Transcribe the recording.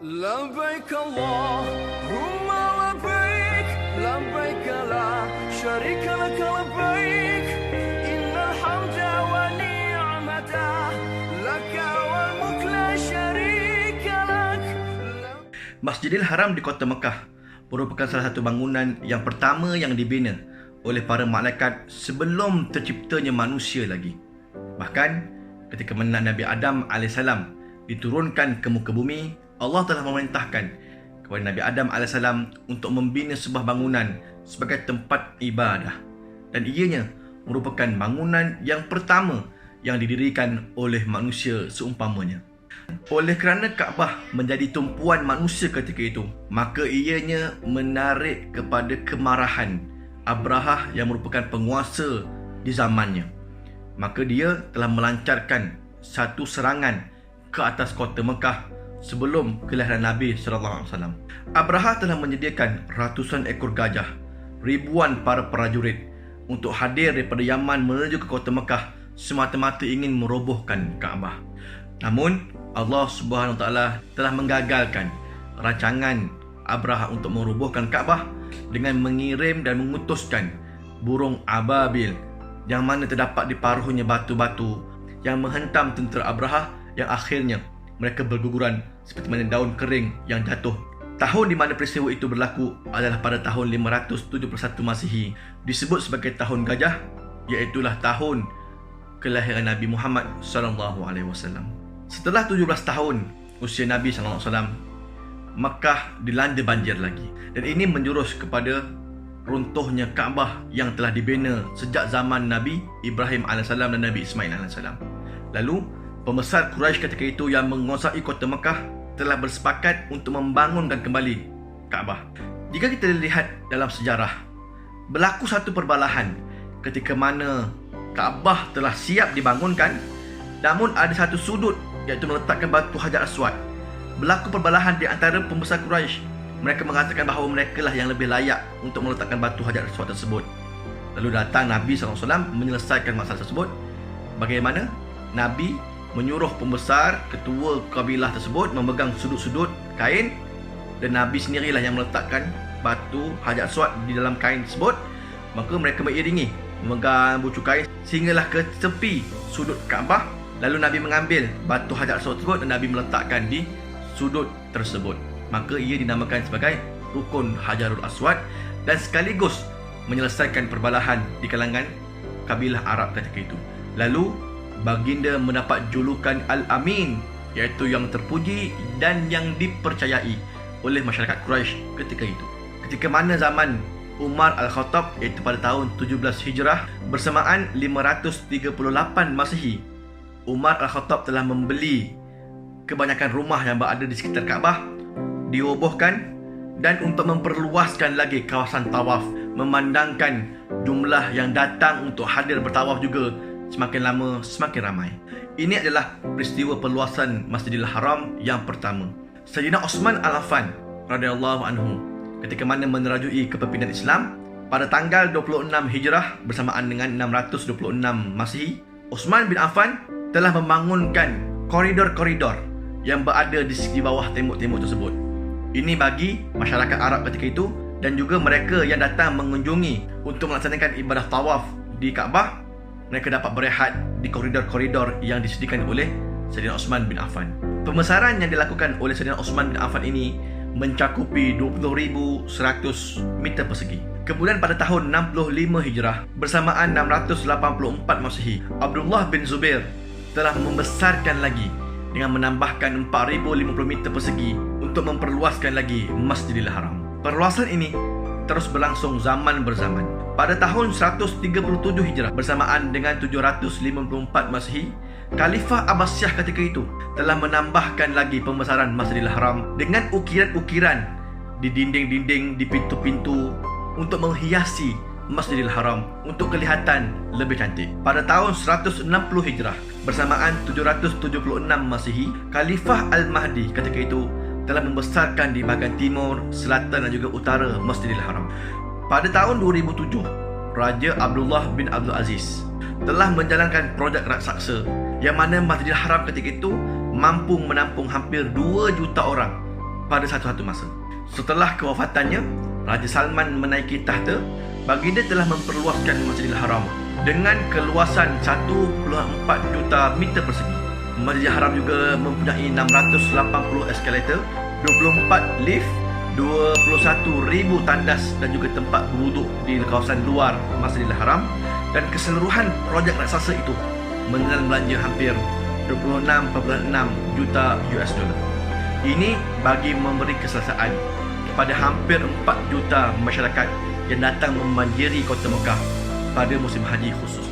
لبيك اللهم لبيك لبيك لا شريك لك لبيك إن الحمد والنعمة لك والملك لا شريك لك. Masjidil Haram di Kota Mekah merupakan salah satu bangunan yang pertama yang dibina oleh para malaikat sebelum terciptanya manusia lagi. Bahkan ketika Nabi Adam AS diturunkan ke muka bumi, Allah telah memerintahkan kepada Nabi Adam AS untuk membina sebuah bangunan sebagai tempat ibadah. Dan ianya merupakan bangunan yang pertama yang didirikan oleh manusia seumpamanya. Oleh kerana Kaabah menjadi tumpuan manusia ketika itu, maka ianya menarik kepada kemarahan Abrahah yang merupakan penguasa di zamannya. Maka dia telah melancarkan satu serangan ke atas kota Mekah sebelum kelahiran Nabi SAW. Abrahah telah menyediakan ratusan ekor gajah, ribuan para prajurit untuk hadir daripada Yaman menuju ke kota Mekah semata-mata ingin merobohkan Kaabah. Namun Allah Subhanahu Wa Taala telah menggagalkan rancangan Abrahah untuk merobohkan Kaabah dengan mengirim dan mengutuskan burung ababil yang mana terdapat di paruhnya batu-batu yang menghentam tentera Abrahah, yang akhirnya mereka berguguran seperti mana daun kering yang jatuh. Tahun di mana peristiwa itu berlaku adalah pada tahun 571 Masihi, disebut sebagai tahun gajah, iaitulah tahun kelahiran Nabi Muhammad SAW. Setelah 17 tahun usia Nabi SAW, Mekah dilanda banjir lagi, dan ini menjurus kepada runtuhnya Kaabah yang telah dibina sejak zaman Nabi Ibrahim AS dan Nabi Ismail AS. Lalu pembesar Quraisy ketika itu yang menguasai kota Mekah telah bersepakat untuk membangunkan kembali Kaabah. Jika kita lihat dalam sejarah, berlaku satu perbalahan ketika mana Kaabah telah siap dibangunkan, namun ada satu sudut iaitu meletakkan batu Hajar Aswad. Berlaku perbalahan di antara pembesar Quraisy. Mereka mengatakan bahawa mereka lah yang lebih layak untuk meletakkan batu Hajar Aswad tersebut. Lalu datang Nabi SAW menyelesaikan masalah tersebut. Bagaimana? Nabi menyuruh pembesar, ketua kabilah tersebut memegang sudut-sudut kain, dan Nabi sendirilah yang meletakkan batu Hajar Aswad di dalam kain tersebut. Maka mereka mengiringi, memegang bucu kain sehinggalah ke tepi sudut Kaabah. Lalu Nabi mengambil batu Hajar Aswad tersebut dan Nabi meletakkan di sudut tersebut. Maka ia dinamakan sebagai Rukun Hajarul Aswad dan sekaligus menyelesaikan perbalahan di kalangan kabilah Arab ketika itu. Lalu baginda mendapat julukan Al-Amin, iaitu yang terpuji dan yang dipercayai oleh masyarakat Quraisy ketika itu. Ketika mana zaman Umar Al-Khattab, iaitu pada tahun 17 Hijrah bersamaan 538 Masihi, Umar Al-Khattab telah membeli kebanyakan rumah yang berada di sekitar Kaabah, dirobohkan, dan untuk memperluaskan lagi kawasan tawaf, memandangkan jumlah yang datang untuk hadir bertawaf juga semakin lama semakin ramai. Ini adalah peristiwa perluasan Masjidil Haram yang pertama. Sayyidina Osman Al-Affan radhiyallahu anhu ketika mana menerajui kepimpinan Islam pada tanggal 26 Hijrah bersamaan dengan 626 Masihi, Osman bin Affan telah membangunkan koridor-koridor yang berada di bawah tembok-tembok tersebut. Ini bagi masyarakat Arab ketika itu dan juga mereka yang datang mengunjungi untuk melaksanakan ibadah tawaf di Kaabah, mereka dapat berehat di koridor-koridor yang disediakan oleh Sayyidina Osman bin Affan. Pembesaran yang dilakukan oleh Sayyidina Osman bin Affan ini mencakupi 20,100 meter persegi. Kemudian pada tahun 65 Hijrah bersamaan 684 Masihi, Abdullah bin Zubair telah membesarkan lagi dengan menambahkan 4,050 meter persegi untuk memperluaskan lagi Masjidil Haram. Perluasan ini terus berlangsung zaman berzaman. Pada tahun 137 Hijrah bersamaan dengan 754 Masihi, Khalifah Abbasiyah ketika itu telah menambahkan lagi pembesaran Masjidil Haram dengan ukiran-ukiran di dinding-dinding, di pintu-pintu untuk menghiasi Masjidil Haram untuk kelihatan lebih cantik. Pada tahun 160 Hijrah bersamaan 776 Masihi, Khalifah Al-Mahdi ketika itu telah membesarkan di bahagian timur, selatan dan juga utara Masjidil Haram. Pada tahun 2007, Raja Abdullah bin Abdul Aziz telah menjalankan projek raksasa yang mana Masjidil Haram ketika itu mampu menampung hampir 2 juta orang pada satu-satu masa. Setelah kewafatannya, Raja Salman menaiki tahta, baginda telah memperluaskan Masjidil Haram dengan keluasan 1.4 juta meter persegi. Masjidil Haram juga mempunyai 680 eskalator, 24 lift, 21,000 tandas dan juga tempat berwuduk di kawasan luar Masjidil Haram, dan keseluruhan projek raksasa itu menelan belanja hampir 26.6 juta US dollar. Ini bagi memberi keselesaan kepada hampir 4 juta masyarakat yang datang membanjiri kota Mekah pada musim haji khusus.